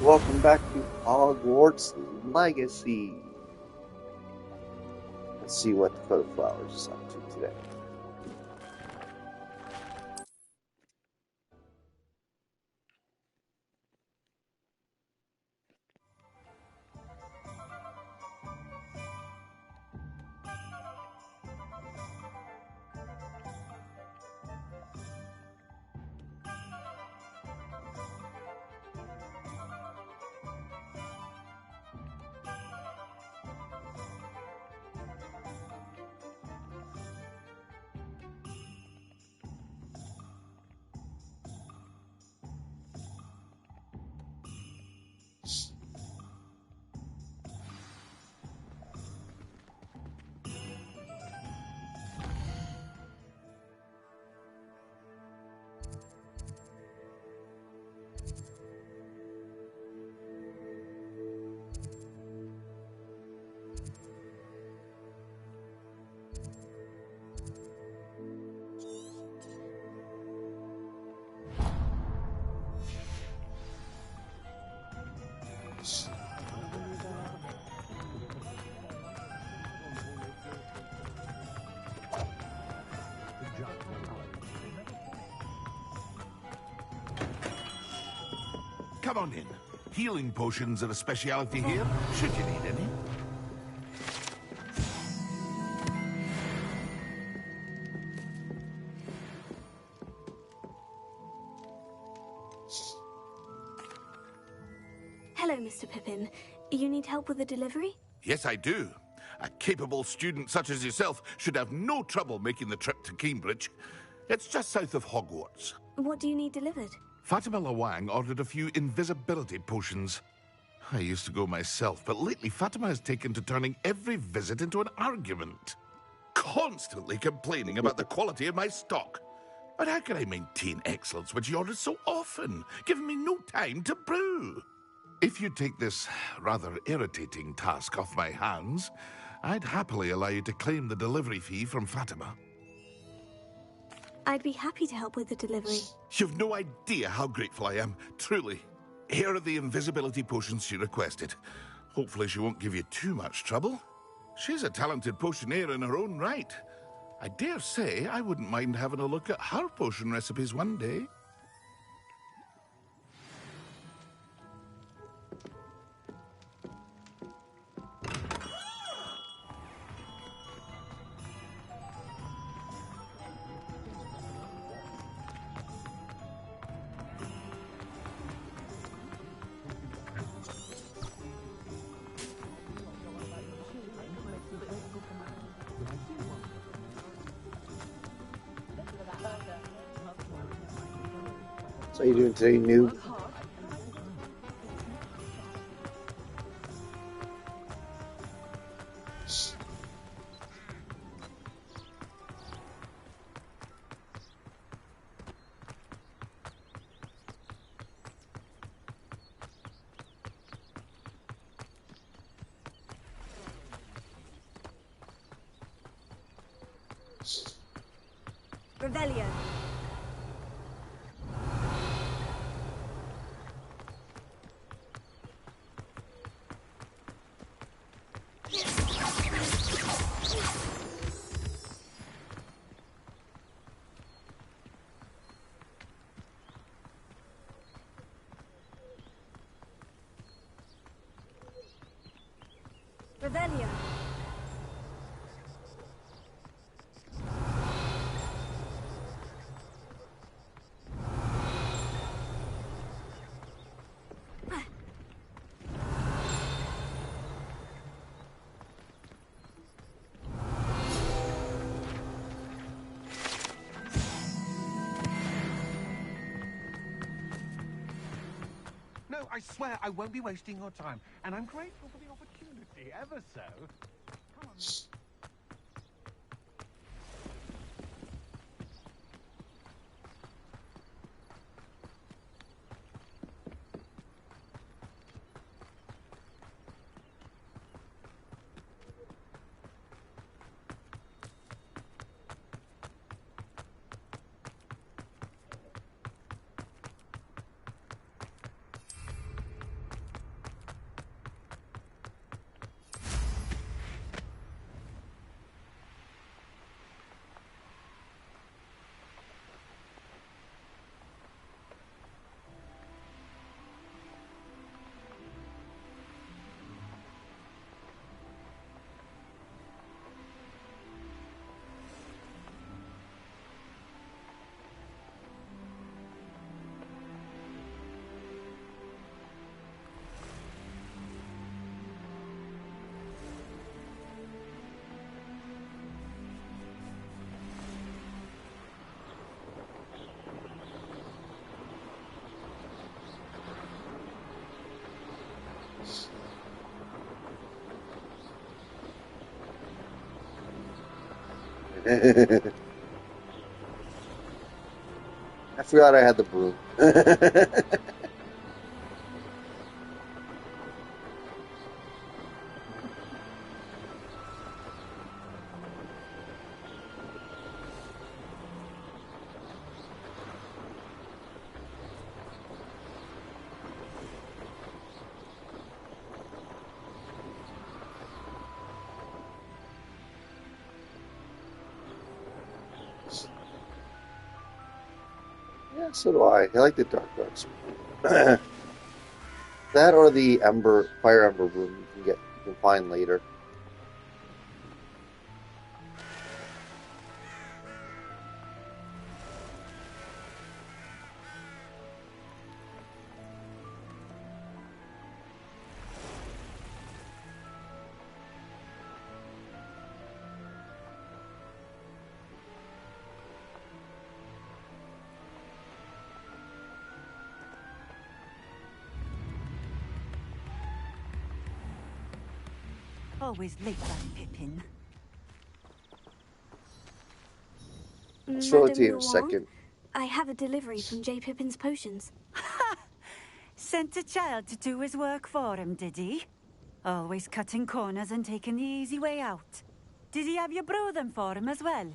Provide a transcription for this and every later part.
Welcome back to Hogwarts Legacy. Let's see what the Coat of Flowers is up to today. Come on in. Healing potions are a speciality here, should you need any. Hello, Mr. Pippin. You need help with the delivery? Yes, I do. A capable student such as yourself should have no trouble making the trip to Cambridge. It's just south of Hogwarts. What do you need delivered? Fatima Lawang ordered a few invisibility potions. I used to go myself, but lately Fatima has taken to turning every visit into an argument. Constantly complaining about the quality of my stock. But how can I maintain excellence when she orders so often, giving me no time to brew? If you take this rather irritating task off my hands, I'd happily allow you to claim the delivery fee from Fatima. I'd be happy to help with the delivery. You've no idea how grateful I am, truly. Here are the invisibility potions she requested. Hopefully she won't give you too much trouble. She's a talented potioneer in her own right. I dare say I wouldn't mind having a look at her potion recipes one day. So you doing today, noob? Revelio. Revelio. No, I swear I won't be wasting your time, and I'm grateful for the opportunity, ever so. Come on. I forgot I had the broom. Yeah, so do I. I like the dark ones. That or the fire ember broom you can find later. Always late, that Pippin. I'll show it to Madame you in a Luan, second. I have a delivery from J. Pippin's potions. Sent a child to do his work for him, did he? Always cutting corners and taking the easy way out. Did he have you brew them for him as well?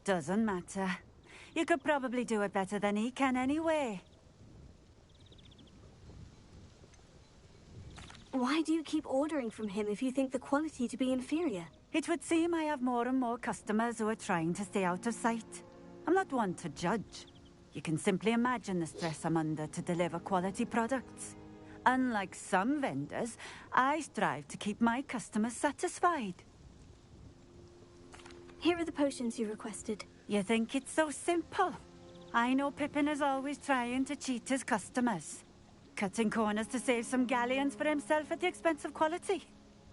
Doesn't matter. You could probably do it better than he can anyway. Why do you keep ordering from him if you think the quality to be inferior? It would seem I have more and more customers who are trying to stay out of sight. I'm not one to judge. You can simply imagine the stress I'm under to deliver quality products. Unlike some vendors, I strive to keep my customers satisfied. Here are the potions you requested. You think it's so simple? I know Pippin is always trying to cheat his customers. Cutting corners to save some galleons for himself at the expense of quality.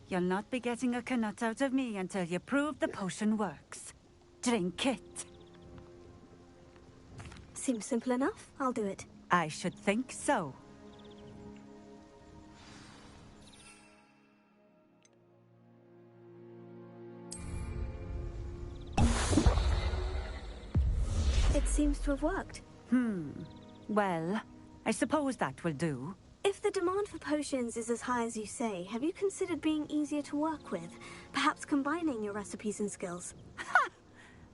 You'll not be getting a canut out of me until you prove the potion works. Drink it. Seems simple enough. I'll do it. I should think so. It seems to have worked. Well, I suppose that will do. If the demand for potions is as high as you say, have you considered being easier to work with? Perhaps combining your recipes and skills?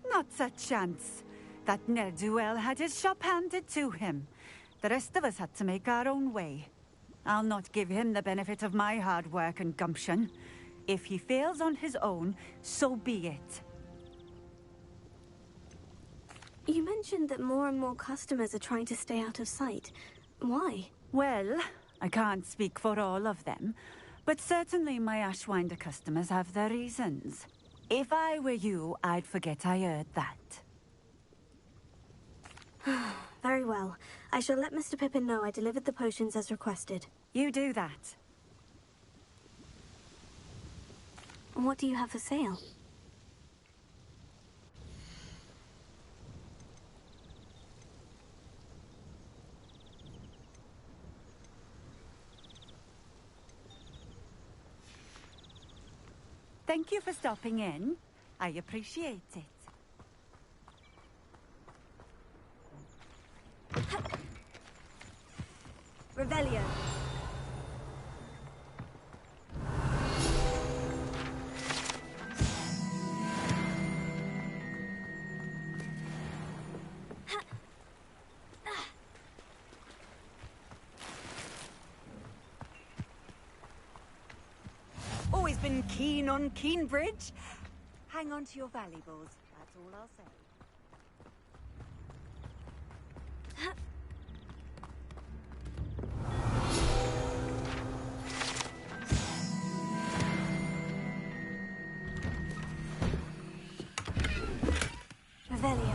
Not a chance. That ne'er-do-well had his shop handed to him. The rest of us had to make our own way. I'll not give him the benefit of my hard work and gumption. If he fails on his own, so be it. You mentioned that more and more customers are trying to stay out of sight. Why? Well, I can't speak for all of them, but certainly my Ashwinder customers have their reasons. If I were you, I'd forget I heard that. Very well. I shall let Mr. Pippin know I delivered the potions as requested. You do that. What do you have for sale? Thank you for stopping in. I appreciate it. Revelio. Always been keen on Keenbridge. Hang on to your valuables. That's all I'll say. Revelio.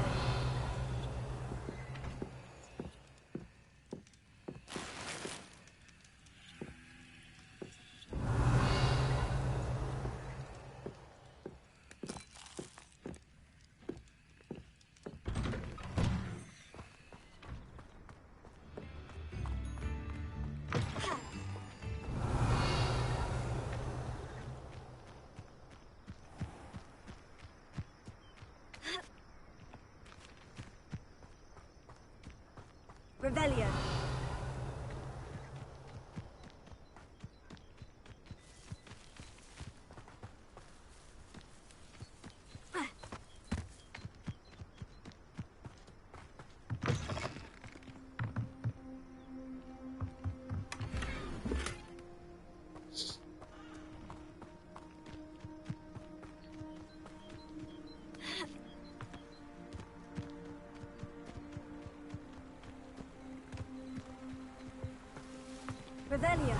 Revelio. Revelio.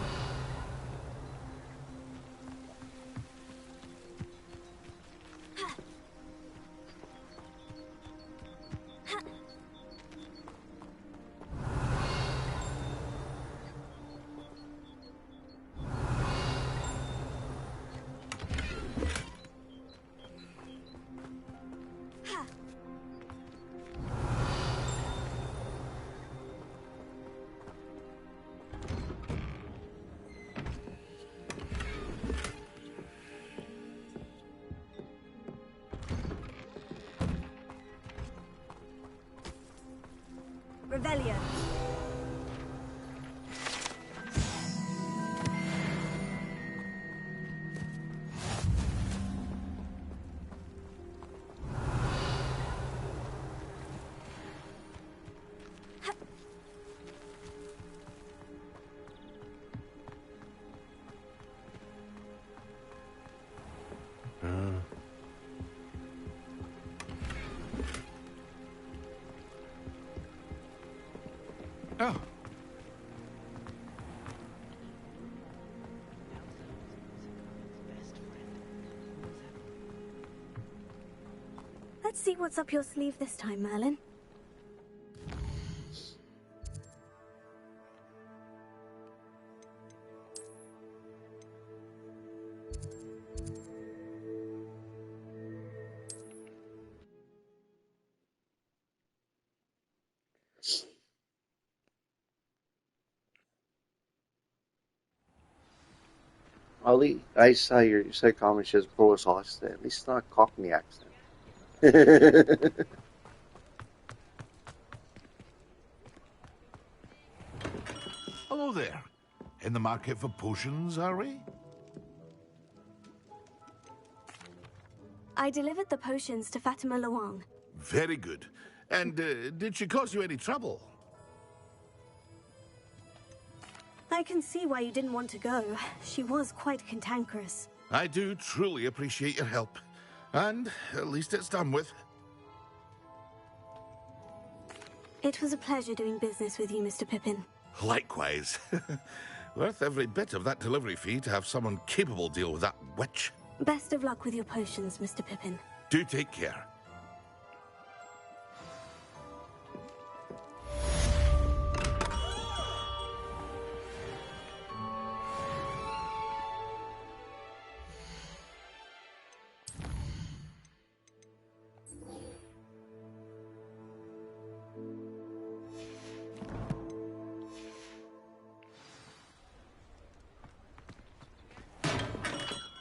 Revelio. Oh, Let's see what's up your sleeve this time, Merlin. Ali, I saw you said comment just before was hostile. At least it's not a Cockney accent. hello there. In the market for potions, are we? I delivered the potions to Fatima Luang. Very good. And did she cause you any trouble? I can see why you didn't want to go. She was quite cantankerous. I do truly appreciate your help. And at least it's done with. It was a pleasure doing business with you, Mr. Pippin. Likewise. Worth every bit of that delivery fee to have someone capable deal with that witch. Best of luck with your potions, Mr. Pippin. Do take care.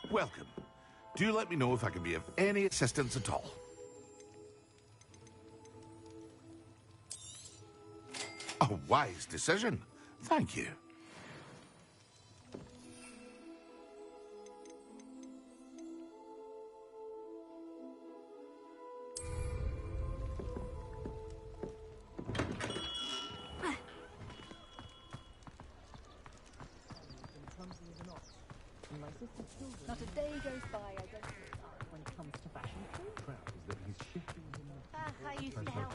Welcome. Do let me know if I can be of any assistance at all. A wise decision. Thank you. Not a day goes by I don't think when it comes to fashion. I used to help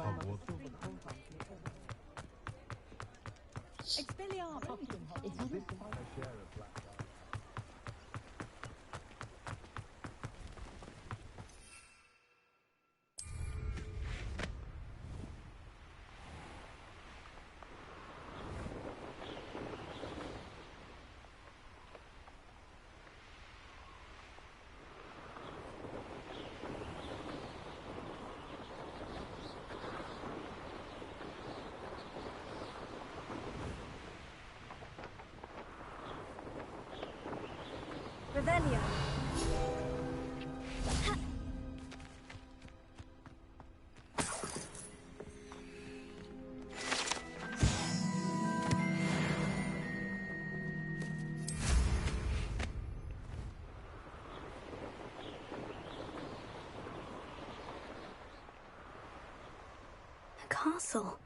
Expelliarmus. Revelio. castle.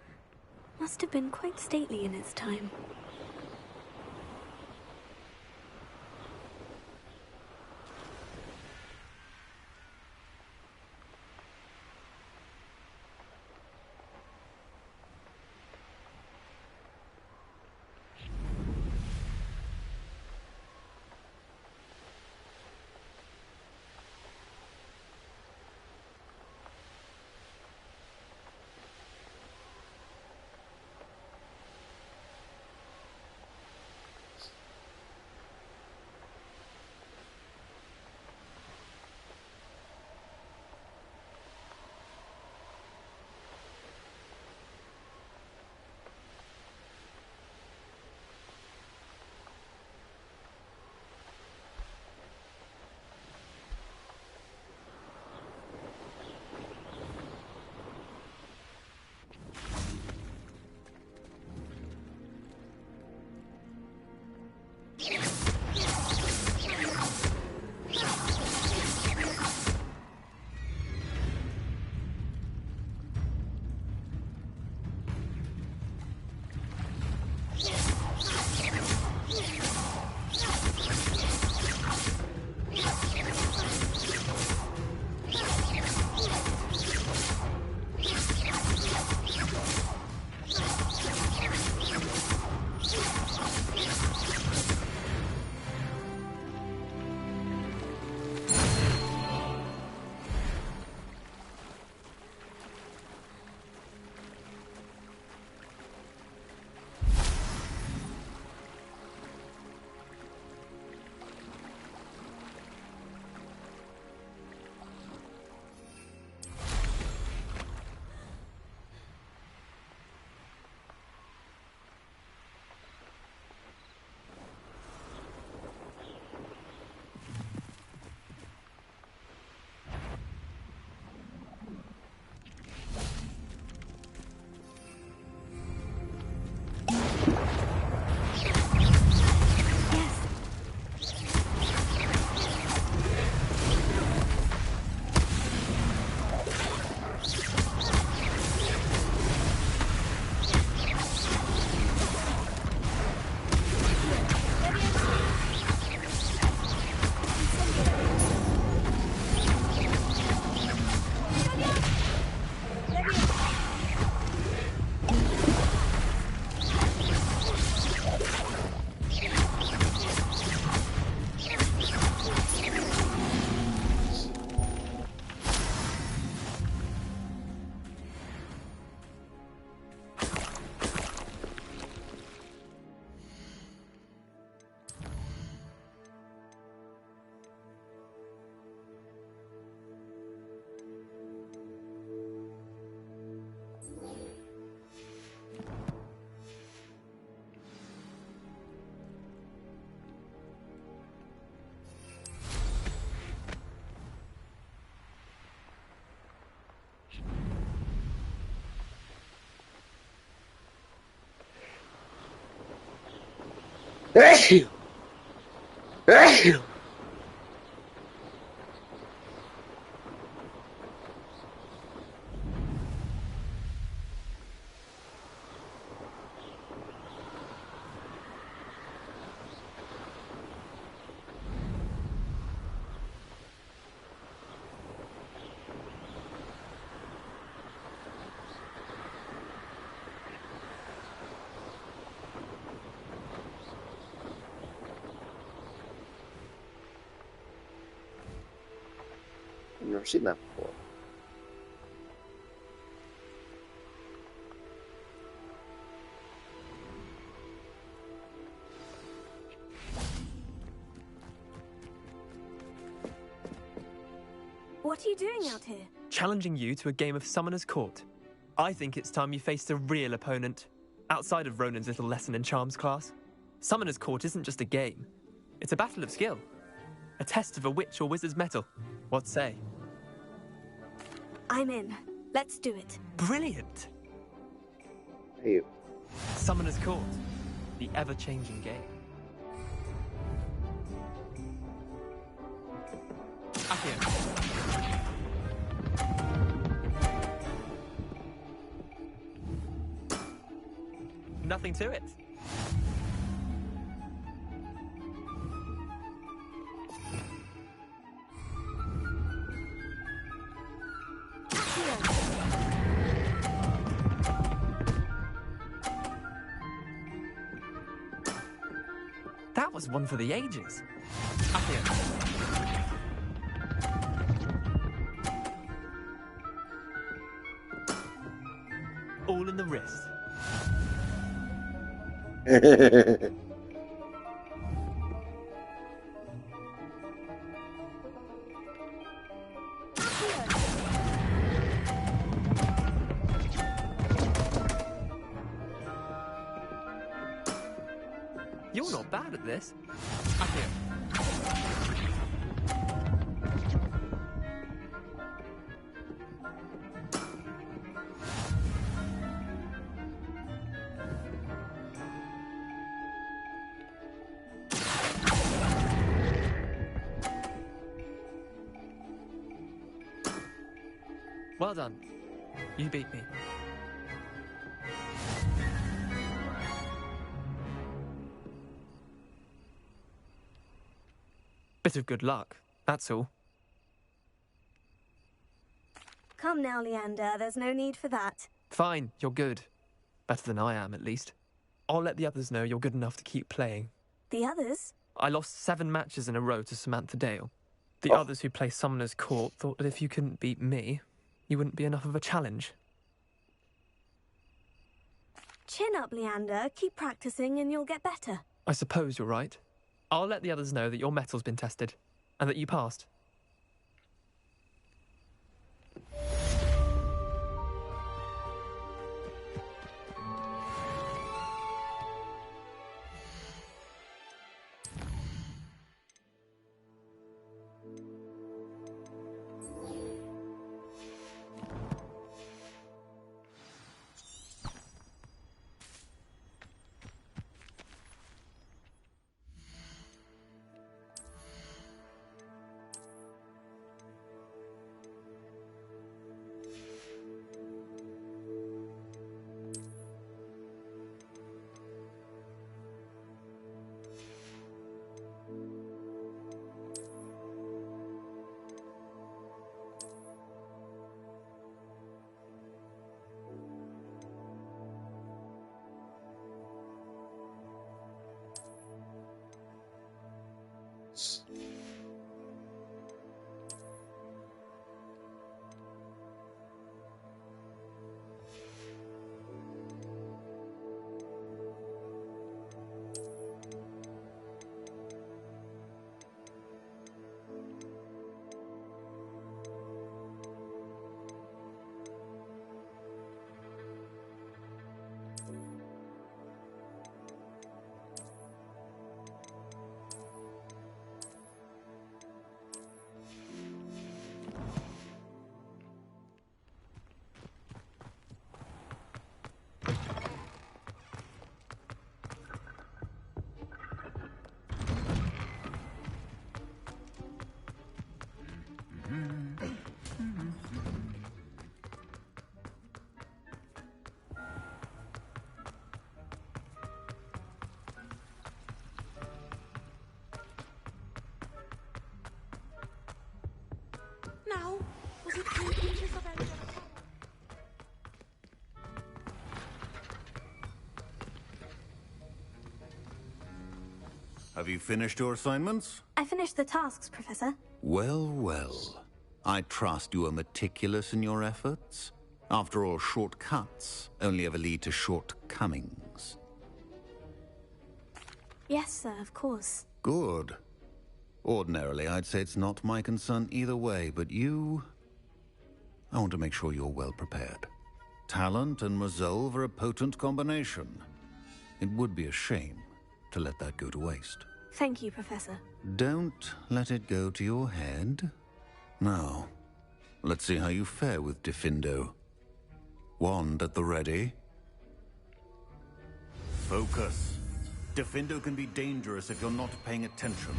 Must have been quite stately in its time. Achoo! Achoo! I've never seen that before. What are you doing out here? Challenging you to a game of Summoner's Court. I think it's time you faced a real opponent, outside of Ronan's little lesson in charms class. Summoner's Court isn't just a game. It's a battle of skill. A test of a witch or wizard's mettle. What say? I'm in. Let's do it. Brilliant! Hey, Summoner's Court. The ever-changing game. Accio. nothing to it. That was one for the ages. Up here. All in the wrist. You're not bad at this. Up here. Well done. You beat me. Bit of good luck, that's all. Come now, Leander. There's no need for that. Fine, you're good. Better than I am, at least. I'll let the others know you're good enough to keep playing. The others? I lost 7 matches in a row to Samantha Dale. The others who play Summoner's Court thought that if you couldn't beat me, you wouldn't be enough of a challenge. Chin up, Leander. Keep practicing and you'll get better. I suppose you're right. I'll let the others know that your metal's been tested, and that you passed. Now, was it 3 inches of energy? Have you finished your assignments? I finished the tasks, Professor. Well, well. I trust you are meticulous in your efforts. After all, shortcuts only ever lead to shortcomings. Yes, sir, of course. Good. Ordinarily, I'd say it's not my concern either way, but you... I want to make sure you're well prepared. Talent and resolve are a potent combination. It would be a shame to let that go to waste. Thank you, Professor. Don't let it go to your head. Now, let's see how you fare with Diffindo. Wand at the ready. Focus. Diffindo can be dangerous if you're not paying attention.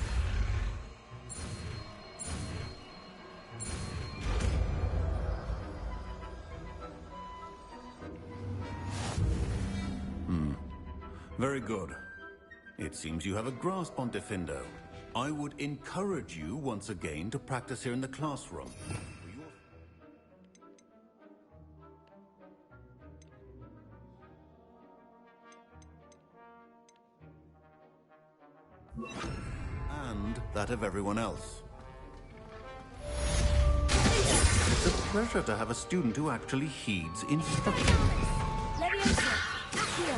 good. It seems you have a grasp on Defendo. I would encourage you once again to practice here in the classroom. And that of everyone else. It's a pleasure to have a student who actually heeds instructions. Leviosa, Accio.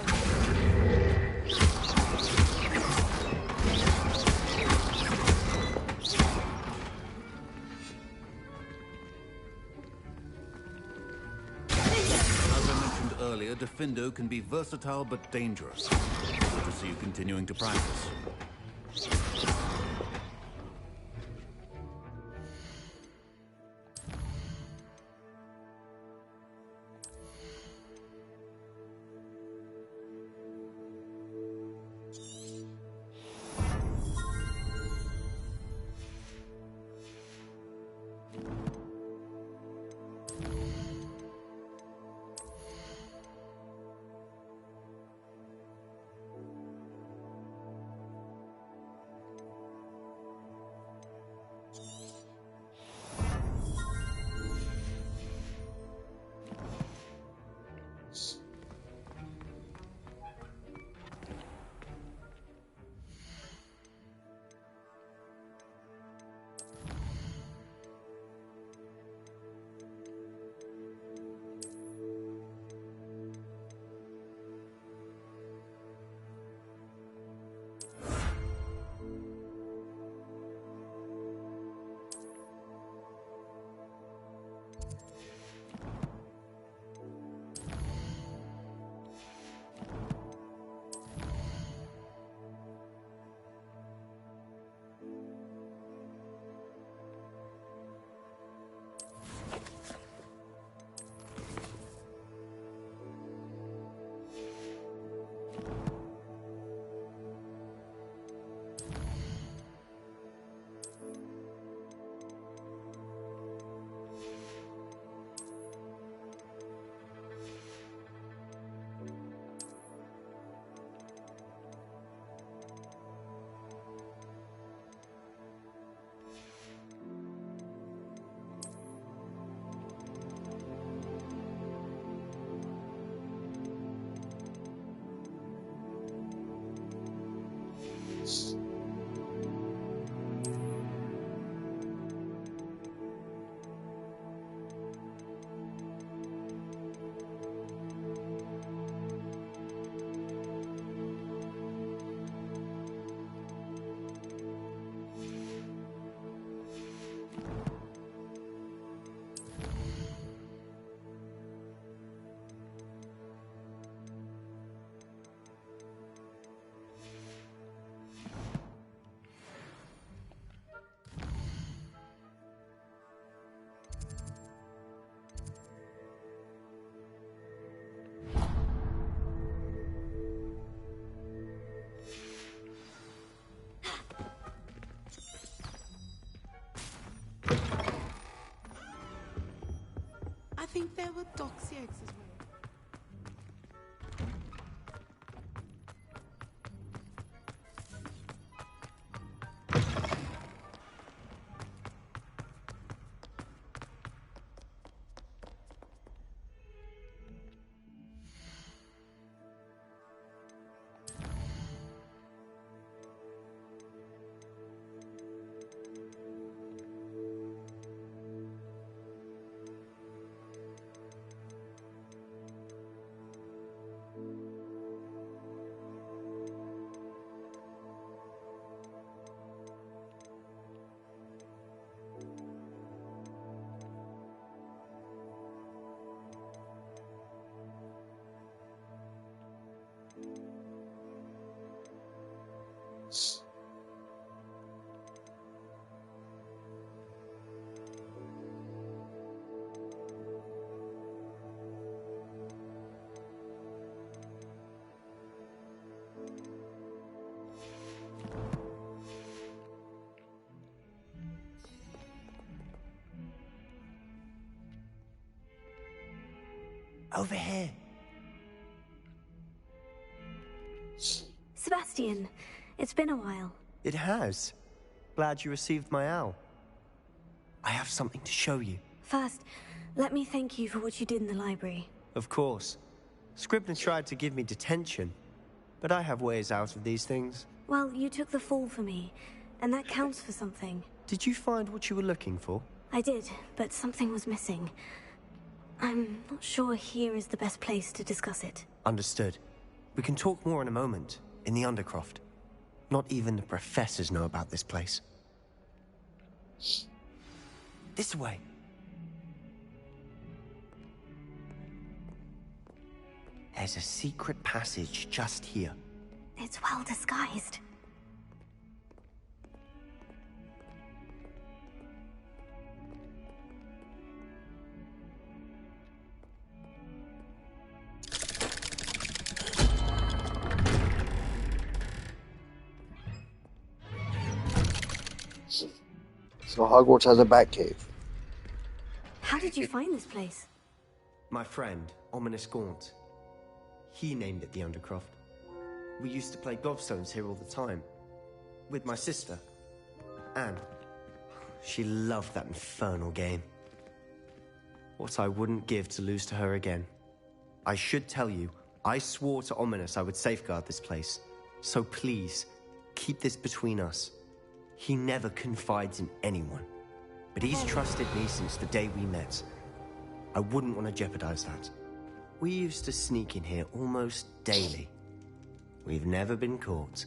As I mentioned earlier, Defendo can be versatile but dangerous. Good to see you continuing to practice. I think there were doxy eggs as well. Over here. Sebastian, it's been a while. It has. Glad you received my owl. I have something to show you. First, let me thank you for what you did in the library. Of course. Scribner tried to give me detention, but I have ways out of these things. Well, you took the fall for me, and that counts for something. Did you find what you were looking for? I did, but something was missing. I'm not sure here is the best place to discuss it. Understood. We can talk more in a moment, in the Undercroft. Not even the professors know about this place. This way. There's a secret passage just here. It's well disguised. So Hogwarts has a bat cave. How did you find this place? My friend, Ominous Gaunt. He named it the Undercroft. We used to play gobstones here all the time. With my sister, Anne. She loved that infernal game. What I wouldn't give to lose to her again. I should tell you, I swore to Ominous I would safeguard this place. So please, keep this between us. He never confides in anyone. But he's trusted me since the day we met. I wouldn't want to jeopardize that. We used to sneak in here almost daily. We've never been caught.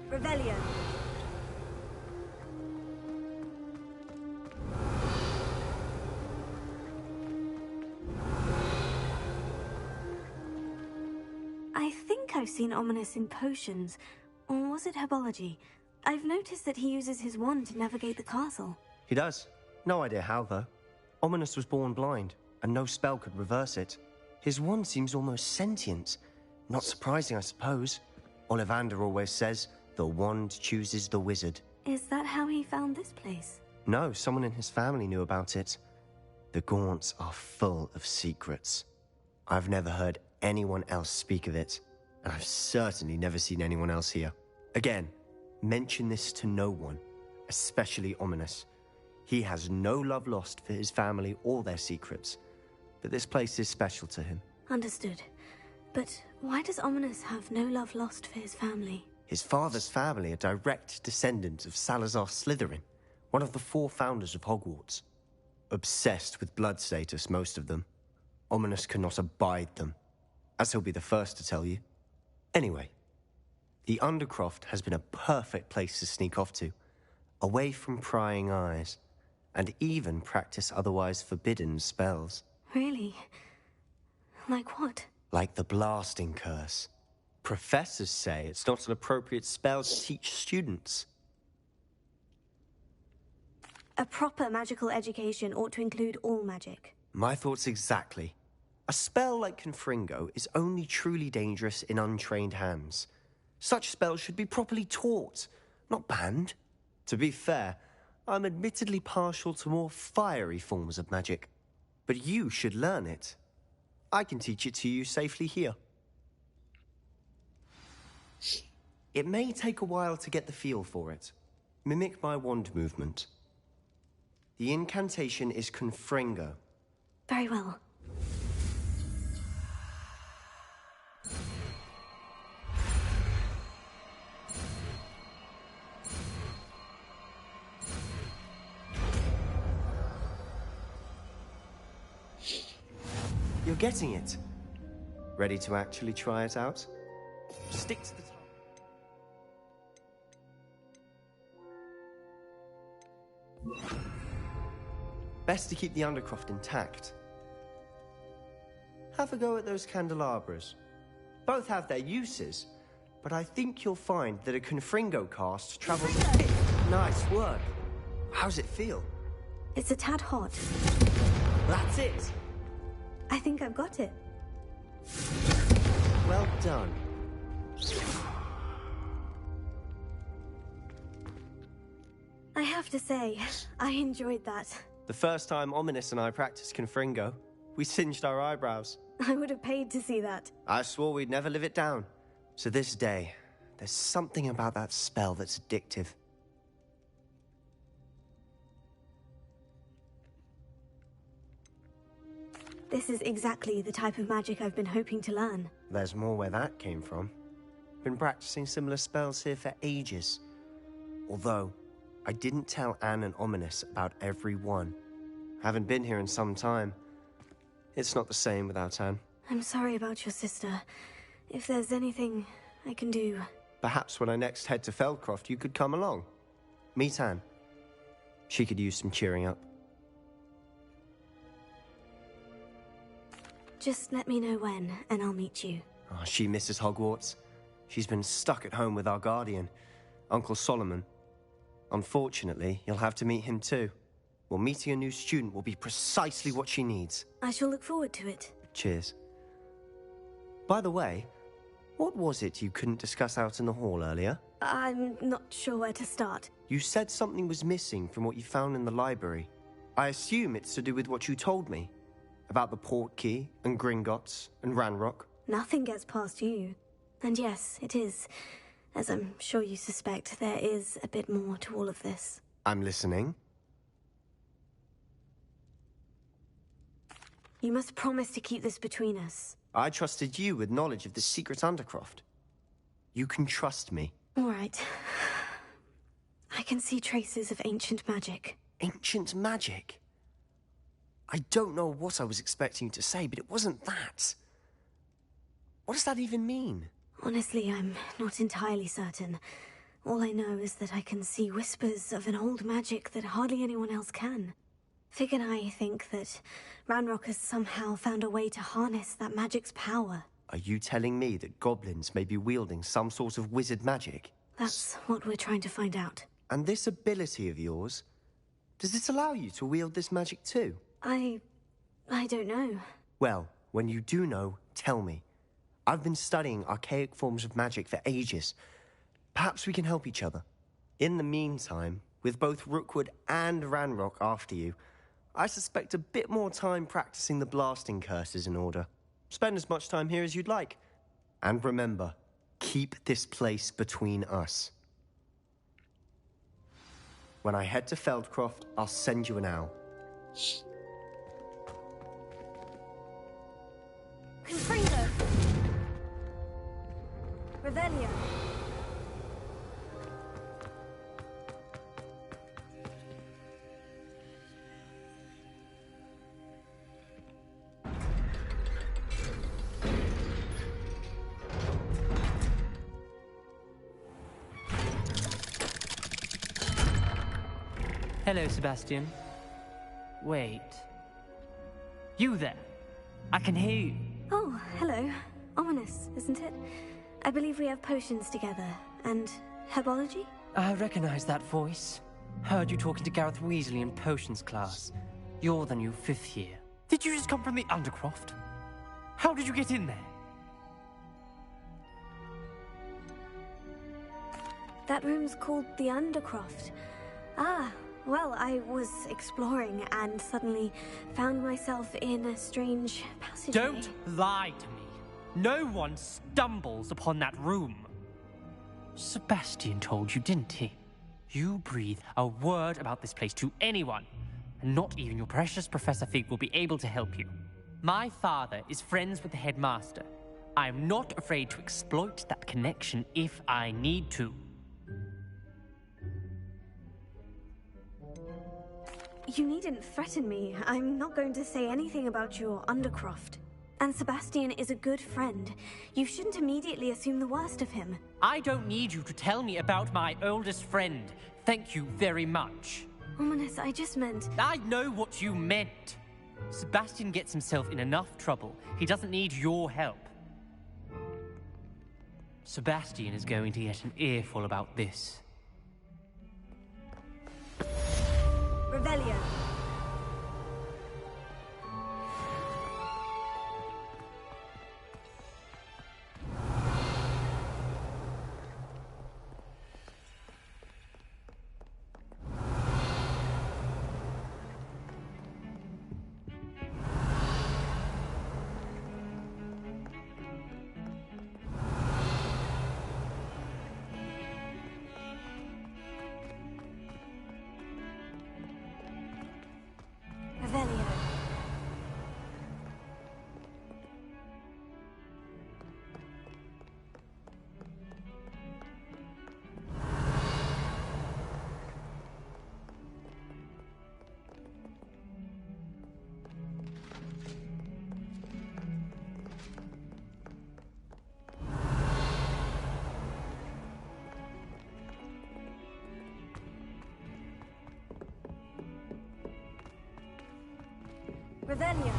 Revelio. I think I've seen Ominous in potions. Or was it herbology? I've noticed that he uses his wand to navigate the castle. He does. No idea how, though. Ominous was born blind, and no spell could reverse it. His wand seems almost sentient. Not surprising, I suppose. Ollivander always says, the wand chooses the wizard. Is that how he found this place? No, someone in his family knew about it. The Gaunts are full of secrets. I've never heard anyone else speak of it, and I've certainly never seen anyone else here. Again, mention this to no one, especially Ominous. He has no love lost for his family or their secrets, but this place is special to him. Understood. But why does Ominous have no love lost for his family? His father's family are direct descendants of Salazar Slytherin, one of the 4 founders of Hogwarts. Obsessed with blood status, most of them. Ominous cannot abide them, as he'll be the first to tell you. Anyway, the Undercroft has been a perfect place to sneak off to, away from prying eyes, and even practice otherwise forbidden spells. Really? Like what? Like the blasting curse. Professors say it's not an appropriate spell to teach students. A proper magical education ought to include all magic. My thoughts exactly. A spell like Confringo is only truly dangerous in untrained hands. Such spells should be properly taught, not banned. To be fair, I'm admittedly partial to more fiery forms of magic. But you should learn it. I can teach it to you safely here. It may take a while to get the feel for it. Mimic my wand movement. The incantation is Confringo. Very well. You're getting it. Ready to actually try it out? Stick to the time. Best to keep the Undercroft intact. Have a go at those candelabras. Both have their uses, but I think you'll find that a Confringo cast travels... Nice work. How's it feel? It's a tad hot. That's it. I think I've got it. Well done. I have to say, I enjoyed that. The first time Ominous and I practiced Confringo, we singed our eyebrows. I would have paid to see that. I swore we'd never live it down. So this day, there's something about that spell that's addictive. This is exactly the type of magic I've been hoping to learn. There's more where that came from. Been practicing similar spells here for ages. Although, I didn't tell Anne and Ominous about every one. Haven't been here in some time. It's not the same without Anne. I'm sorry about your sister. If there's anything I can do... Perhaps when I next head to Feldcroft, you could come along. Meet Anne. She could use some cheering up. Just let me know when, and I'll meet you. Oh, she misses Hogwarts. She's been stuck at home with our guardian, Uncle Solomon. Unfortunately, you'll have to meet him too. Well, meeting a new student will be precisely what she needs. I shall look forward to it. Cheers. By the way, what was it you couldn't discuss out in the hall earlier? I'm not sure where to start. You said something was missing from what you found in the library. I assume it's to do with what you told me. About the Portkey, and Gringotts, and Ranrock. Nothing gets past you. And yes, it is. As I'm sure you suspect, there is a bit more to all of this. I'm listening. You must promise to keep this between us. I trusted you with knowledge of the secret Undercroft. You can trust me. All right. I can see traces of ancient magic. Ancient magic? I don't know what I was expecting you to say, but it wasn't that. What does that even mean? Honestly, I'm not entirely certain. All I know is that I can see whispers of an old magic that hardly anyone else can. Fig and I think that Ranrock has somehow found a way to harness that magic's power. Are you telling me that goblins may be wielding some sort of wizard magic? That's what we're trying to find out. And this ability of yours, does it allow you to wield this magic too? I don't know. Well, when you do know, tell me. I've been studying archaic forms of magic for ages. Perhaps we can help each other. In the meantime, with both Rookwood and Ranrock after you, I suspect a bit more time practicing the blasting curse is in order. Spend as much time here as you'd like. And remember, keep this place between us. When I head to Feldcroft, I'll send you an owl. Confringo! Revelio! Hello, Sebastian. Wait. You there? I can hear you. Oh, hello. Ominous, isn't it? I believe we have potions together. And herbology? I recognize that voice. Heard you talking to Gareth Weasley in potions class. You're the new 5th year. Did you just come from the Undercroft? How did you get in there? That room's called the Undercroft. Ah, well, I was exploring and suddenly found myself in a strange passageway. Don't lie to me. No one stumbles upon that room. Sebastian told you, didn't he? You breathe a word about this place to anyone, and not even your precious Professor Fig will be able to help you. My father is friends with the headmaster. I am not afraid to exploit that connection if I need to. You needn't threaten me. I'm not going to say anything about your Undercroft. And Sebastian is a good friend. You shouldn't immediately assume the worst of him. I don't need you to tell me about my oldest friend. Thank you very much. Ominous, I just meant... I know what you meant. Sebastian gets himself in enough trouble. He doesn't need your help. Sebastian is going to get an earful about this. Revelio. Revelio.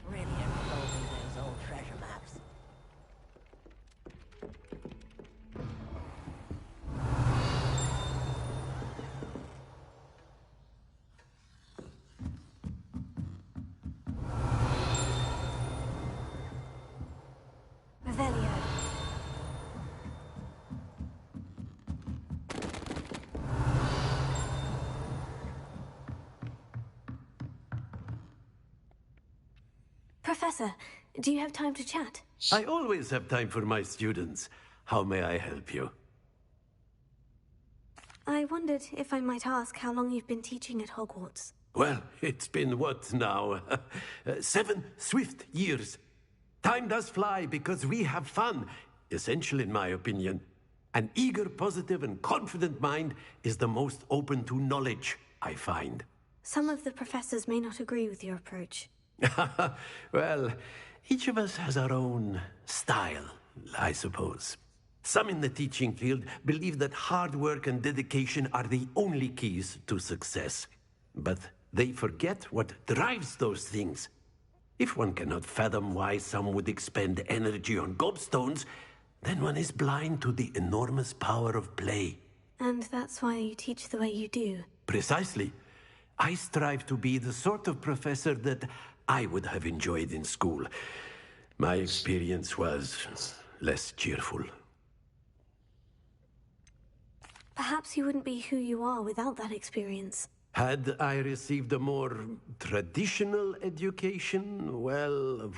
Brilliant solving those old treasure maps. Revelio. Professor, do you have time to chat? I always have time for my students. How may I help you? I wondered if I might ask how long you've been teaching at Hogwarts. Well, it's been what now? 7 swift years. Time does fly because we have fun. Essential, in my opinion. An eager, positive, and confident mind is the most open to knowledge, I find. Some of the professors may not agree with your approach. Well, each of us has our own style, I suppose. Some in the teaching field believe that hard work and dedication are the only keys to success. But they forget what drives those things. If one cannot fathom why some would expend energy on gobstones, then one is blind to the enormous power of play. And that's why you teach the way you do. Precisely. I strive to be the sort of professor that I would have enjoyed in school. My experience was less cheerful. Perhaps you wouldn't be who you are without that experience. Had I received a more traditional education, well,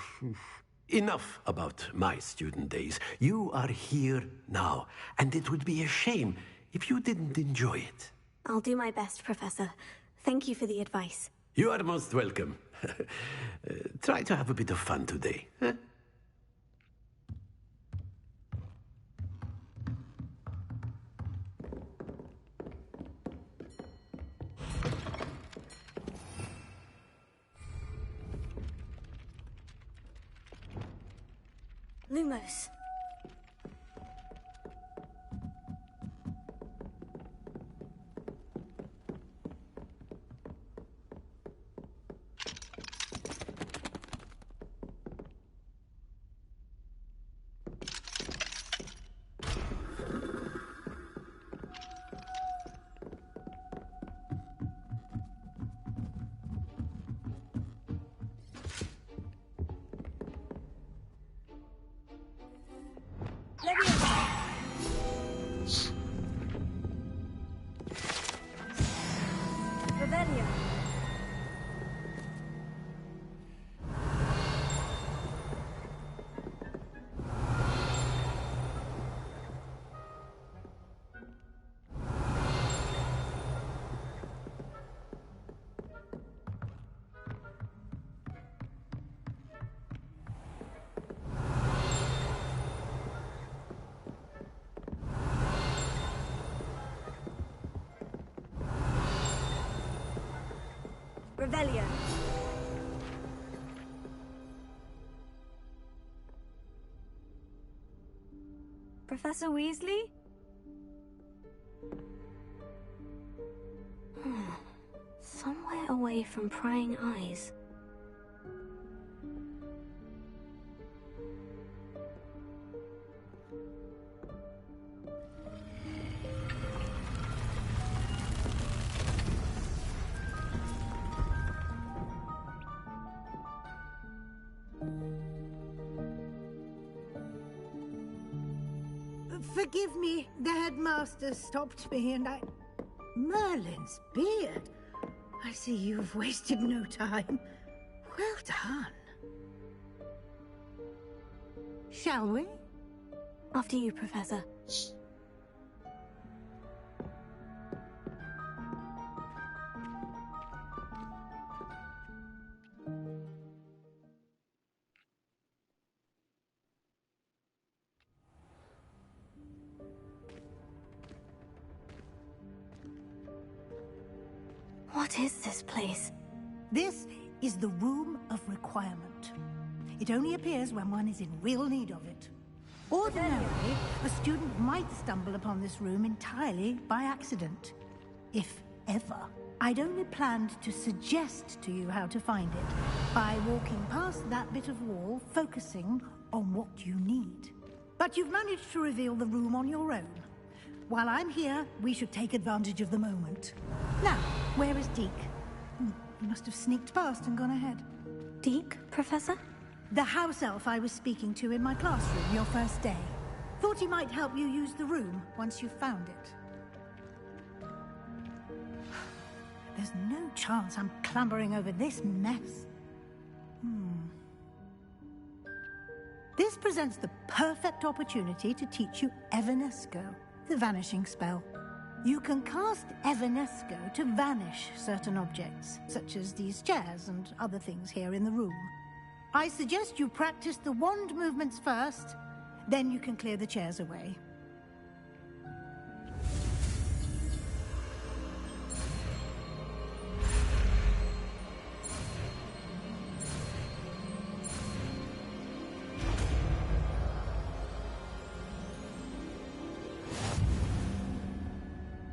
enough about my student days. You are here now, and it would be a shame if you didn't enjoy it. I'll do my best, Professor. Thank you for the advice. You are most welcome. Try to have a bit of fun today. Huh? Lumos. Revelio. Revelio. Professor Weasley? Somewhere away from prying eyes. Forgive me, the headmaster stopped me and I... Merlin's beard. I see you've wasted no time. Well done. Shall we? After you, Professor. What is this place? This is the room of requirement. It only appears when one is in real need of it. Ordinarily, a student might stumble upon this room entirely by accident, if ever. I'd only planned to suggest to you how to find it by walking past that bit of wall, focusing on what you need. But you've managed to reveal the room on your own. While I'm here, we should take advantage of the moment. Now, where is Deke? He must have sneaked past and gone ahead. Deke, Professor? The house elf I was speaking to in my classroom your first day. Thought he might help you use the room once you've found it. There's no chance I'm clambering over this mess. This presents the perfect opportunity to teach you Evanesco, the vanishing spell. You can cast Evanesco to vanish certain objects, such as these chairs and other things here in the room. I suggest you practice the wand movements first, then you can clear the chairs away.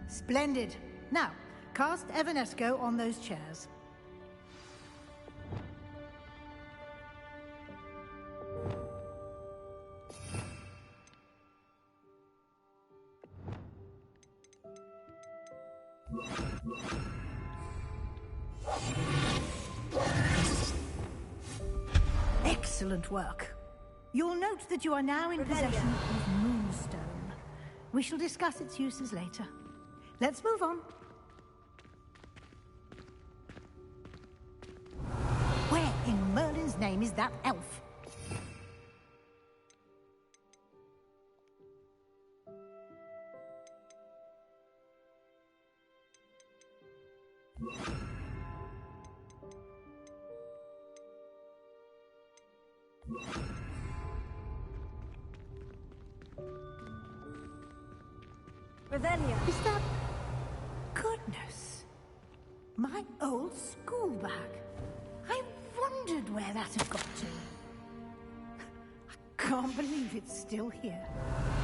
Splendid. Now, cast Evanesco on those chairs. Excellent work. You'll note that you are now in possession of Moonstone. We shall discuss its uses later. Let's move on. Where in Merlin's name is that elf? Revelia. Is that... Goodness. My old school bag. I wondered where that had got to. I can't believe it's still here.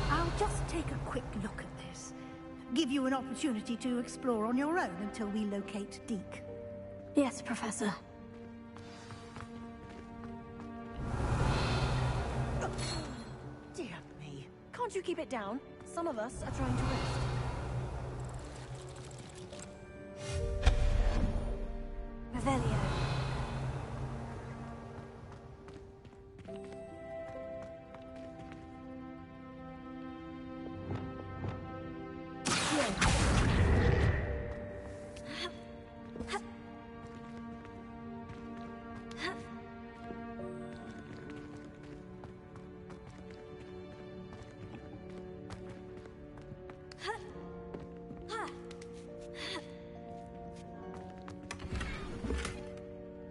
I'll just take a quick look at this. Give you an opportunity to explore on your own until we locate Deke. Yes, Professor. Dear me. Can't you keep it down? Some of us are trying to rest. Revelio.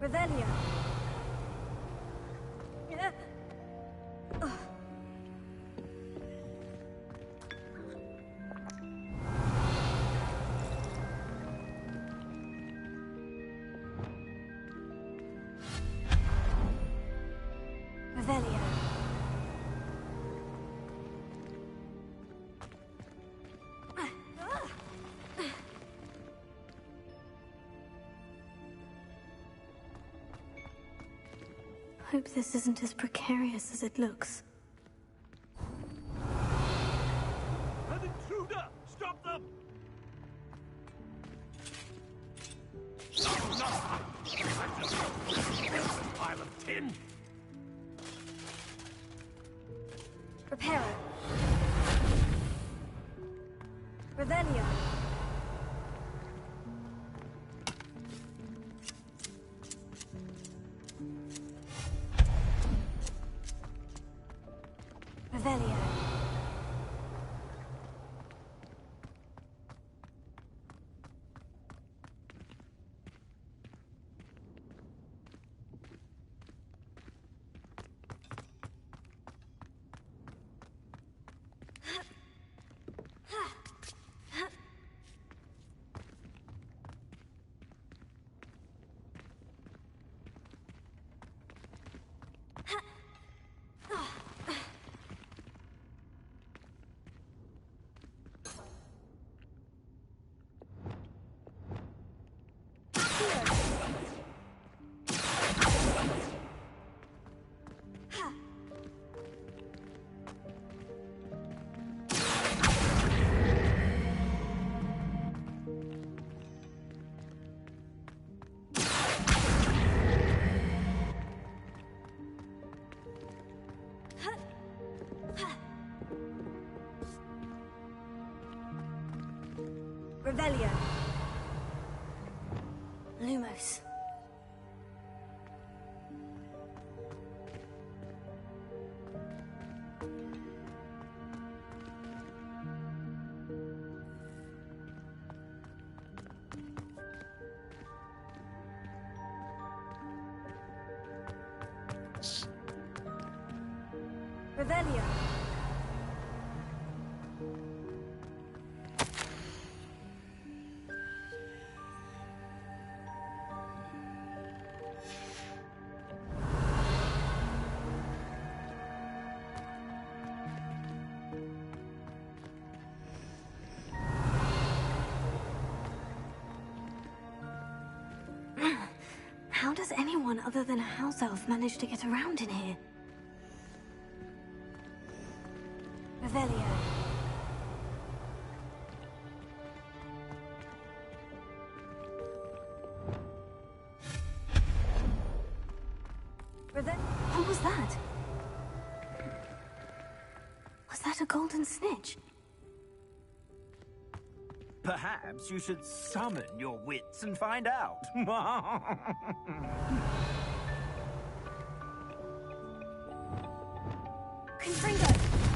Revelio. Revelio. Hope this isn't as precarious as it looks. An intruder! Stop them! Oh, no! I'm just a pile of tin! Reparo. Revelio. Revelio. Revelio. Lumos. Revelio. How does anyone other than a house elf manage to get around in here? Revelio. What was that? Was that a golden snitch? Perhaps you should summon your wits and find out. Confringo!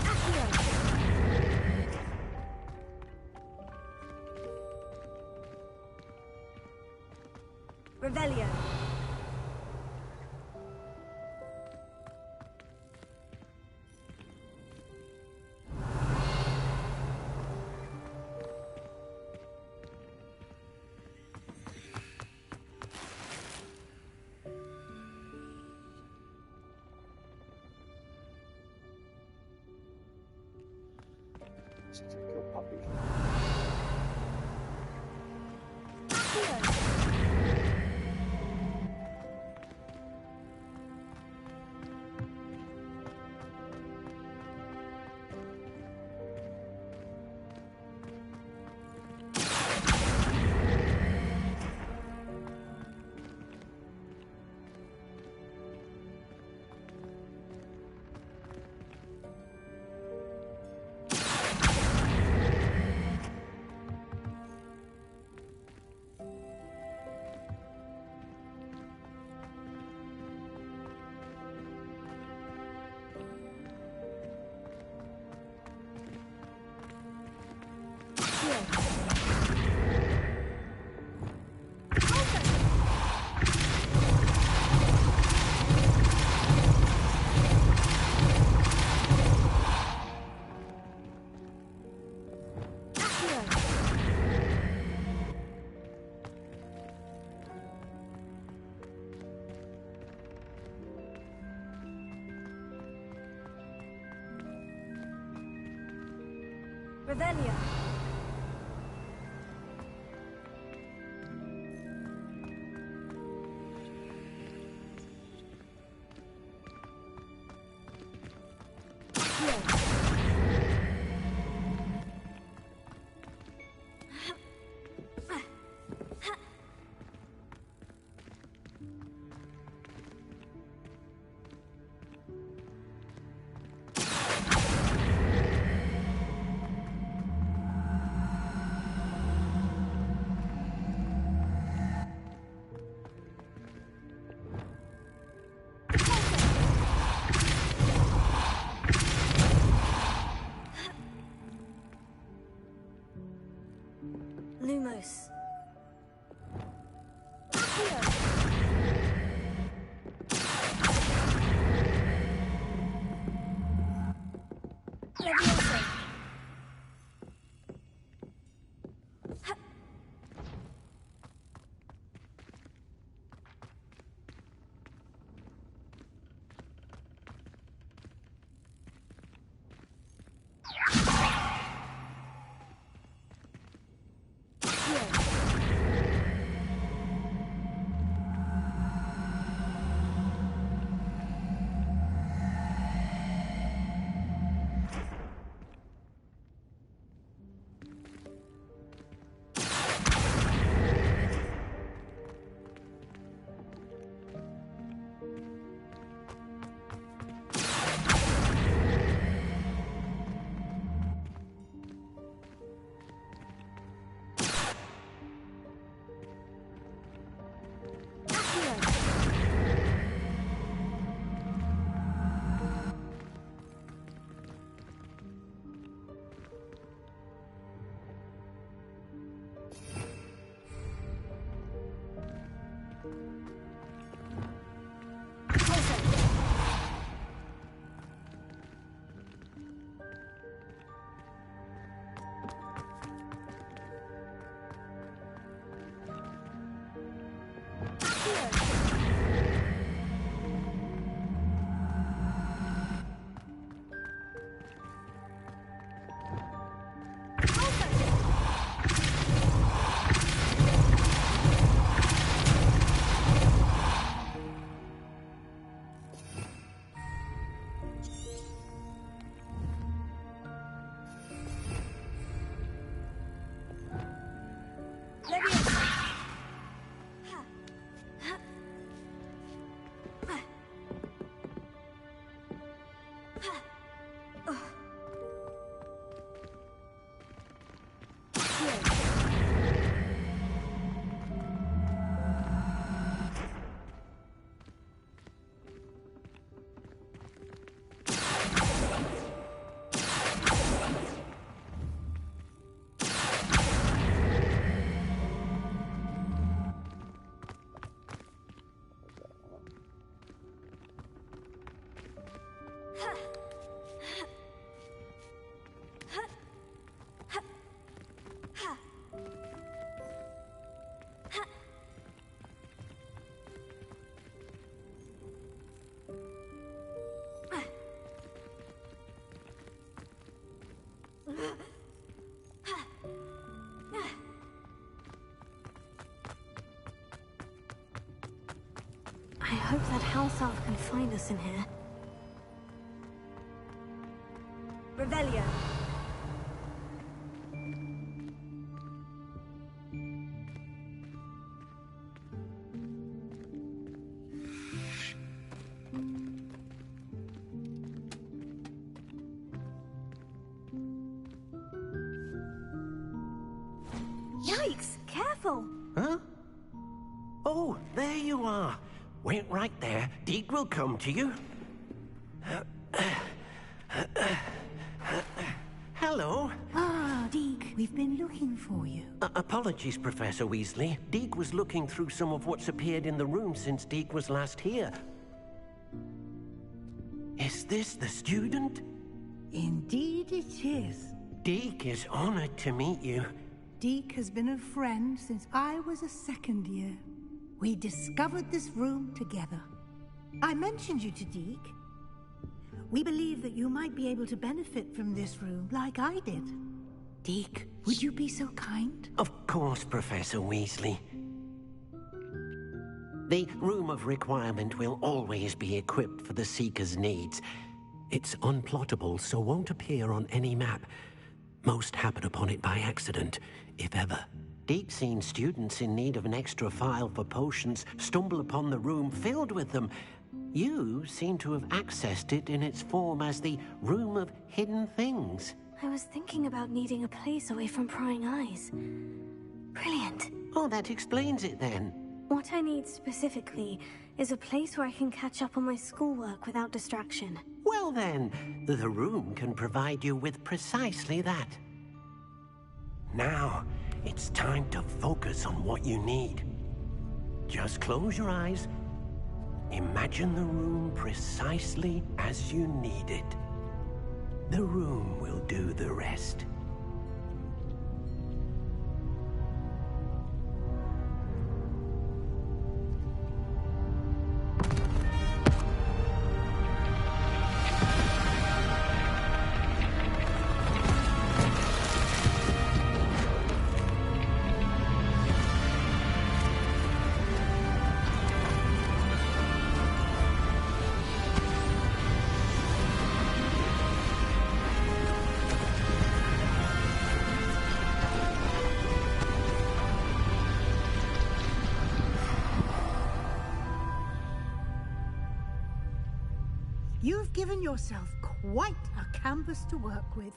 Accio! Revelio. Seems like your puppy. Revelio. Lumos. Levioso. hope that house elf can find us in here. Revelio. Yikes! Careful! Huh? Oh, there you are. Wait right there. Deke will come to you. Hello. Ah, Deke, we've been looking for you. Apologies, Professor Weasley. Deke was looking through some of what's appeared in the room since Deke was last here. Is this the student? Indeed it is. Deke is honored to meet you. Deke has been a friend since I was a second year. We discovered this room together. I mentioned you to Deke. We believe that you might be able to benefit from this room like I did. Deke, would you be so kind? Of course, Professor Weasley. The Room of Requirement will always be equipped for the Seeker's needs. It's unplottable, so won't appear on any map. Most happen upon it by accident, if ever. Deke's seen students in need of an extra file for potions stumble upon the room filled with them. You seem to have accessed it in its form as the Room of Hidden Things. I was thinking about needing a place away from prying eyes. Brilliant. Oh, that explains it then. What I need specifically is a place where I can catch up on my schoolwork without distraction. Well then, the room can provide you with precisely that. Now, it's time to focus on what you need. Just close your eyes. Imagine the room precisely as you need it. The room will do the rest. You've given yourself quite a canvas to work with.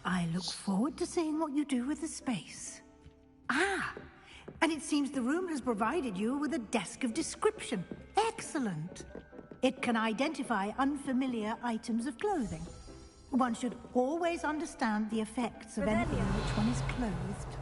I look forward to seeing what you do with the space. Ah, and it seems the room has provided you with a desk of description. Excellent. It can identify unfamiliar items of clothing. One should always understand the effects of anything in which one is clothed.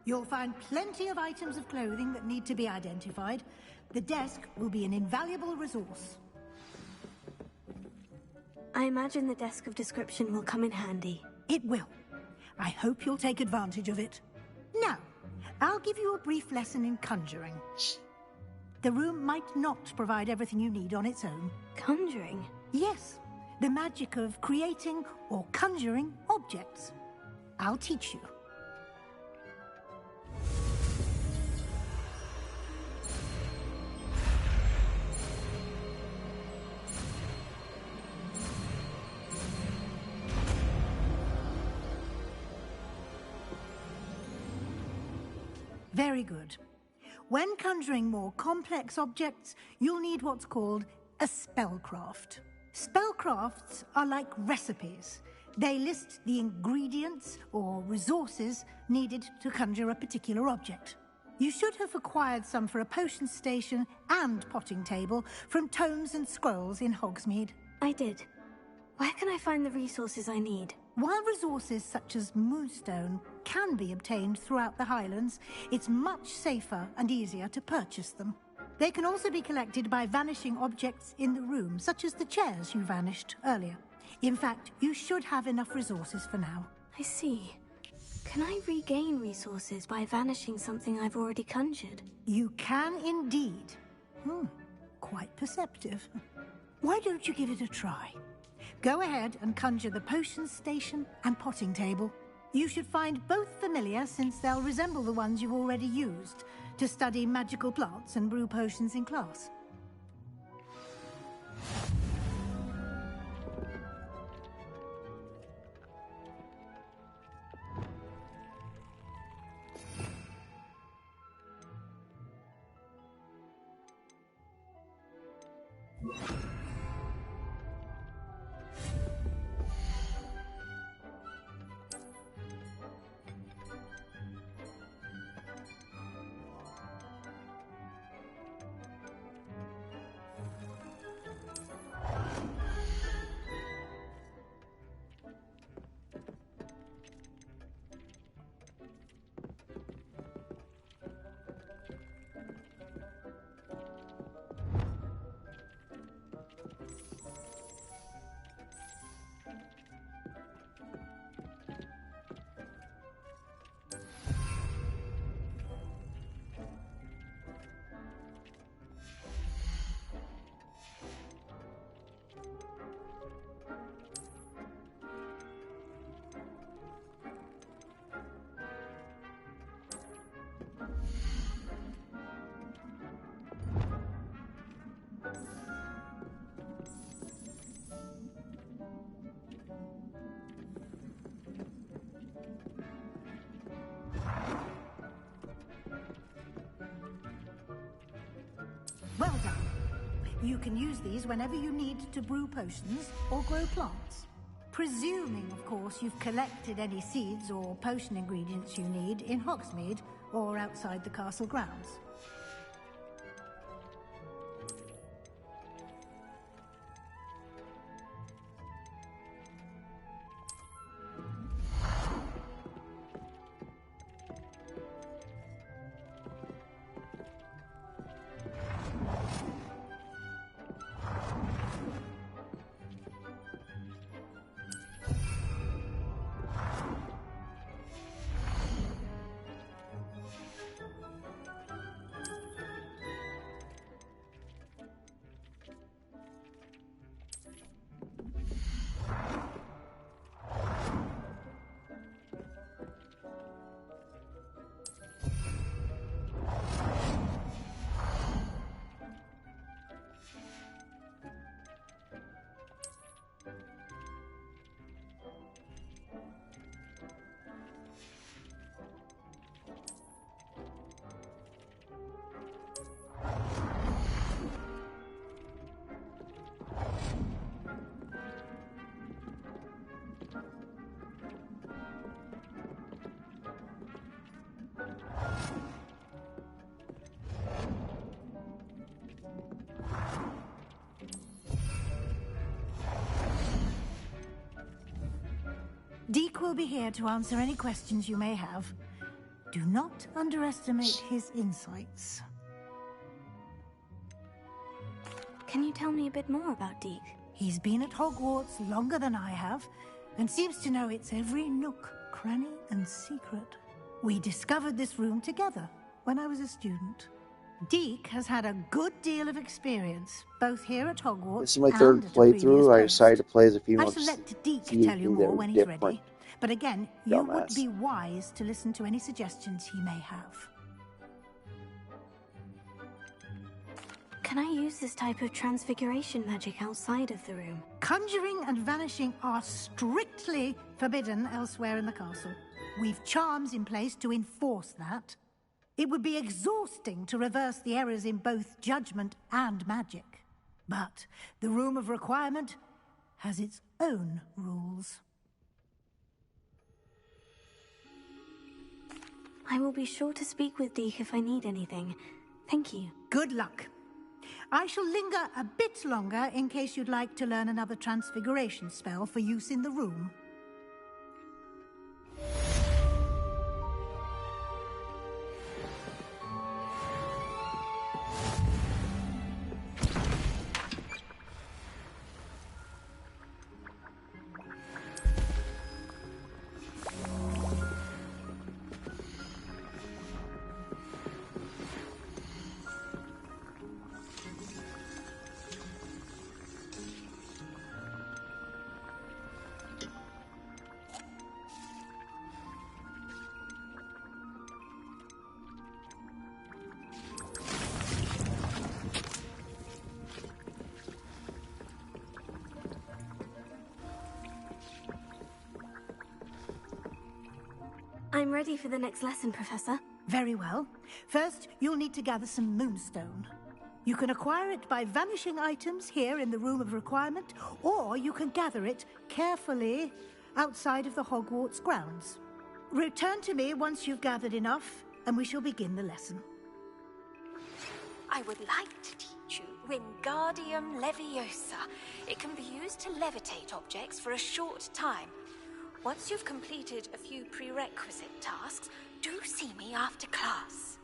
You'll find plenty of items of clothing that need to be identified. The desk will be an invaluable resource. I imagine the desk of description will come in handy. It will. I hope you'll take advantage of it. Now, I'll give you a brief lesson in conjuring. The room might not provide everything you need on its own. Conjuring? Yes, the magic of creating or conjuring objects. I'll teach you. Very good. When conjuring more complex objects, you'll need what's called a spellcraft. Spellcrafts are like recipes. They list the ingredients or resources needed to conjure a particular object. You should have acquired some for a potion station and potting table from tomes and scrolls in Hogsmeade. I did. Where can I find the resources I need? While resources such as Moonstone can be obtained throughout the Highlands, it's much safer and easier to purchase them. They can also be collected by vanishing objects in the room, such as the chairs you vanished earlier. In fact, you should have enough resources for now. I see. Can I regain resources by vanishing something I've already conjured? You can indeed. Quite perceptive. Why don't you give it a try? Go ahead and conjure the potions station and potting table. You should find both familiar, since they'll resemble the ones you've already used to study magical plants and brew potions in class. Well done. You can use these whenever you need to brew potions or grow plants. Presuming, of course, you've collected any seeds or potion ingredients you need in Hogsmeade or outside the castle grounds. Deke will be here to answer any questions you may have. Do not underestimate his insights. Can you tell me a bit more about Deke? He's been at Hogwarts longer than I have, and seems to know its every nook, cranny, and secret. We discovered this room together when I was a student. Deke has had a good deal of experience, both here at Hogwarts. This is my third playthrough. I decided to play as a female. I shall let Deke tell you more when he's ready. But again, you would be wise to listen to any suggestions he may have. Can I use this type of transfiguration magic outside of the room? Conjuring and vanishing are strictly forbidden elsewhere in the castle. We've charms in place to enforce that. It would be exhausting to reverse the errors in both judgment and magic. But the Room of Requirement has its own rules. I will be sure to speak with Deke if I need anything. Thank you. Good luck. I shall linger a bit longer in case you'd like to learn another transfiguration spell for use in the room. I'm ready for the next lesson, Professor. Very well. First, you'll need to gather some moonstone. You can acquire it by vanishing items here in the Room of Requirement, or you can gather it carefully outside of the Hogwarts grounds. Return to me once you've gathered enough, and we shall begin the lesson. I would like to teach you Wingardium Leviosa. It can be used to levitate objects for a short time. Once you've completed a few prerequisite tasks, do see me after class.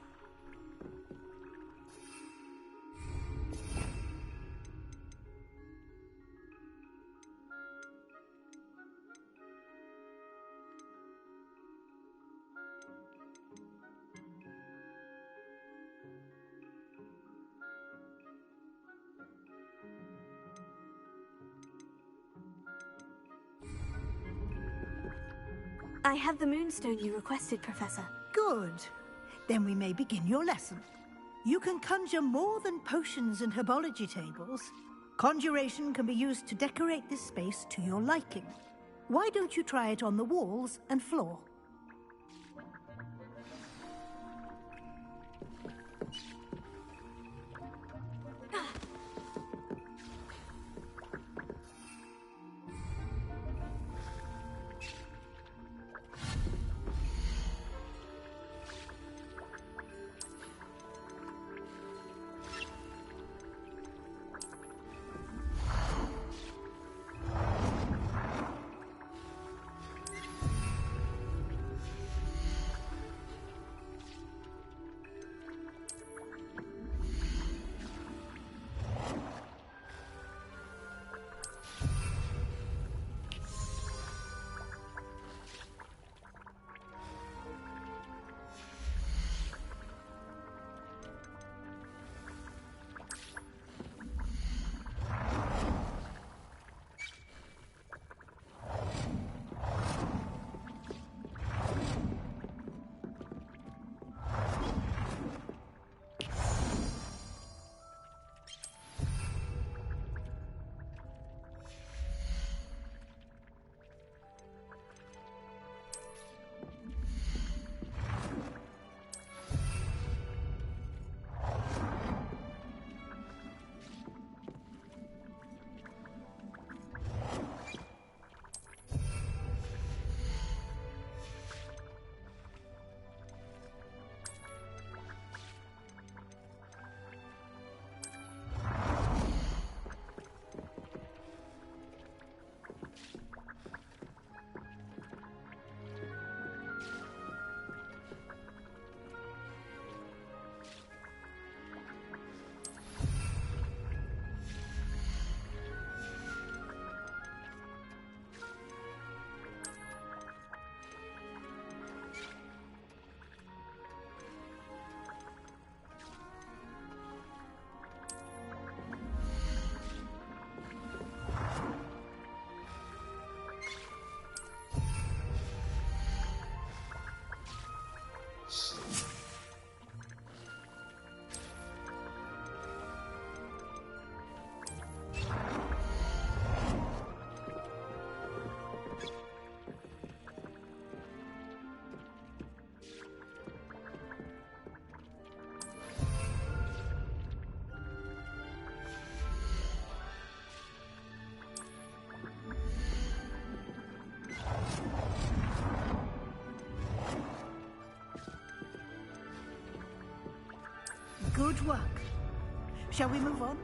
I have the moonstone you requested, Professor. Good. Then we may begin your lesson. You can conjure more than potions and herbology tables. Conjuration can be used to decorate this space to your liking. Why don't you try it on the walls and floor? Good work. Shall we move on?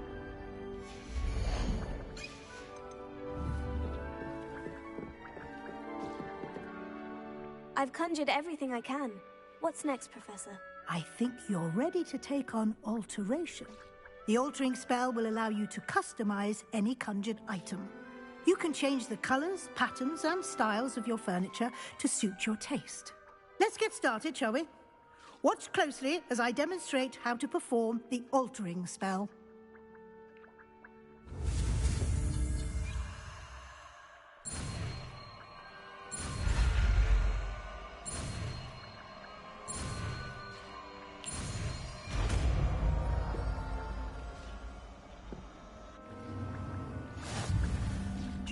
I've conjured everything I can. What's next, Professor? I think you're ready to take on alteration. The altering spell will allow you to customize any conjured item. You can change the colors, patterns, and styles of your furniture to suit your taste. Let's get started, shall we? Watch closely as I demonstrate how to perform the altering spell.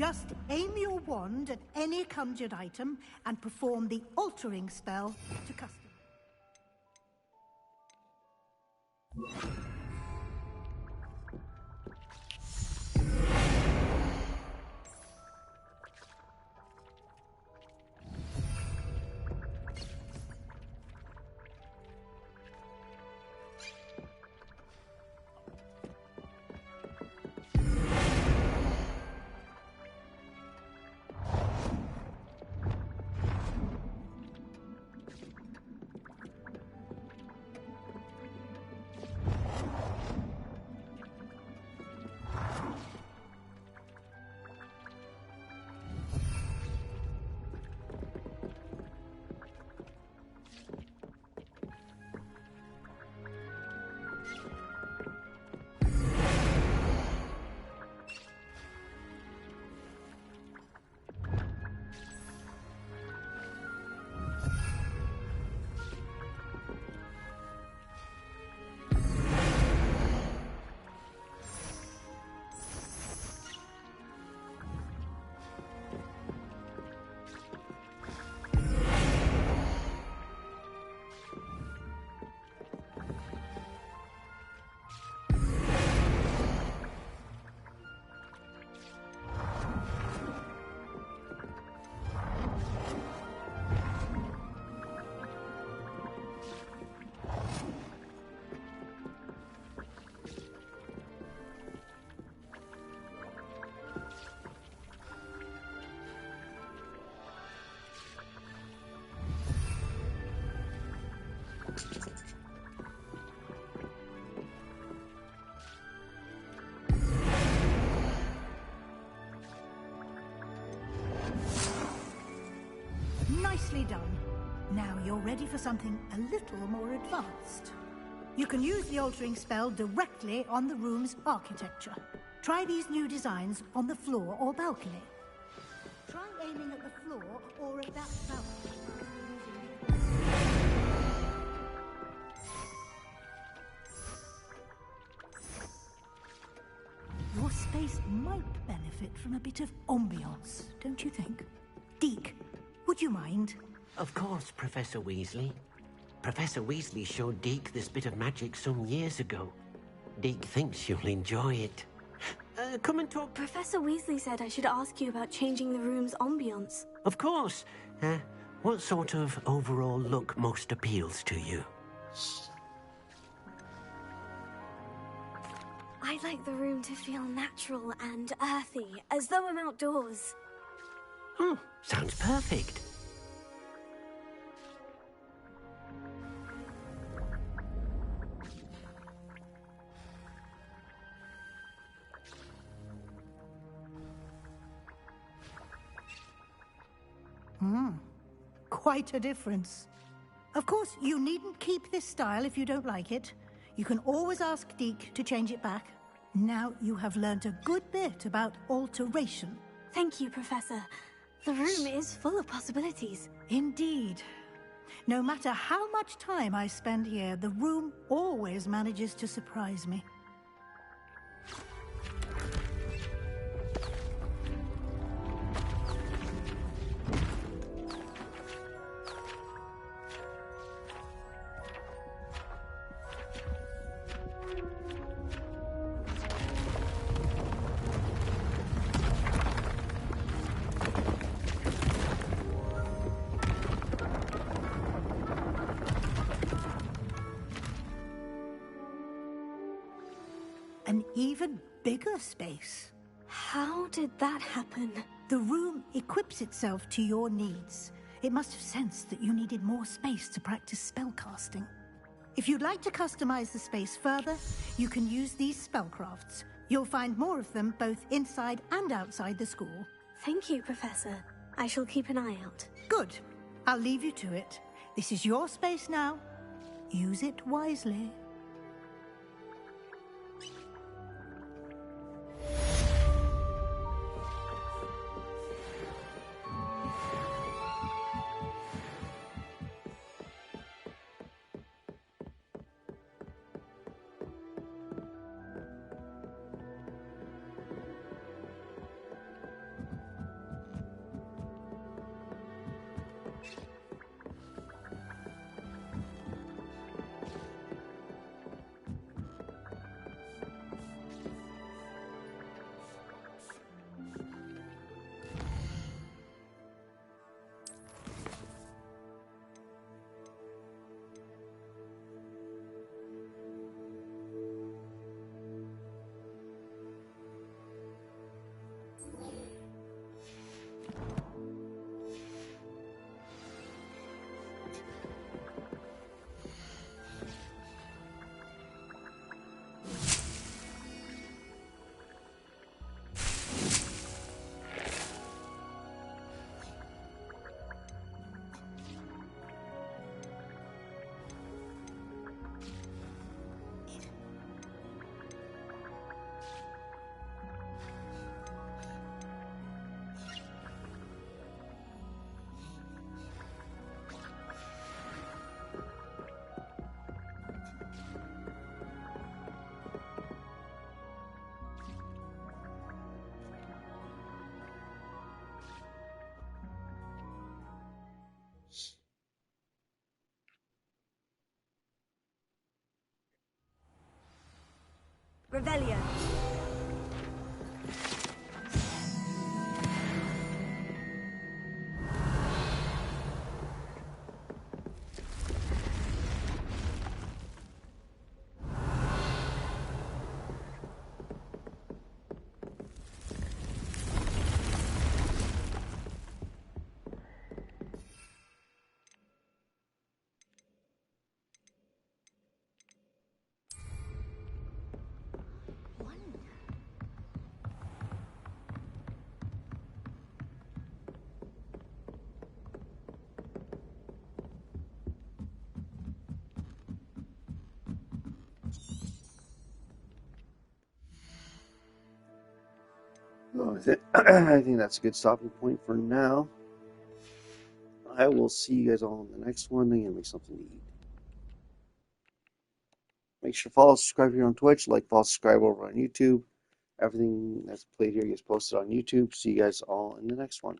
Just aim your wand at any conjured item and perform the altering spell to custom. Nicely done. Now you're ready for something a little more advanced. You can use the altering spell directly on the room's architecture. Try these new designs on the floor or balcony. Try aiming at the floor or at that balcony. Your space might benefit from a bit of ambiance, don't you think? Deke, would you mind? Of course, Professor Weasley. Professor Weasley showed Deke this bit of magic some years ago. Deke thinks you'll enjoy it. Come and talk. Professor Weasley said I should ask you about changing the room's ambience. Of course. What sort of overall look most appeals to you? I'd like the room to feel natural and earthy, as though I'm outdoors. Oh, sounds perfect. Quite a difference. Of course, you needn't keep this style if you don't like it. You can always ask Deke to change it back. Now you have learnt a good bit about alteration. Thank you, Professor. The room is full of possibilities. Indeed. No matter how much time I spend here, the room always manages to surprise me. An even bigger space. How did that happen? The room equips itself to your needs. It must have sensed that you needed more space to practice spellcasting. If you'd like to customize the space further, you can use these spellcrafts. You'll find more of them both inside and outside the school. Thank you, Professor. I shall keep an eye out. Good. I'll leave you to it. This is your space now. Use it wisely. Revelio. Well, I think that's a good stopping point for now. I will see you guys all in the next one. I'm gonna make something to eat. Make sure to follow, subscribe here on Twitch, like, follow, subscribe over on YouTube. Everything that's played here gets posted on YouTube. See you guys all in the next one.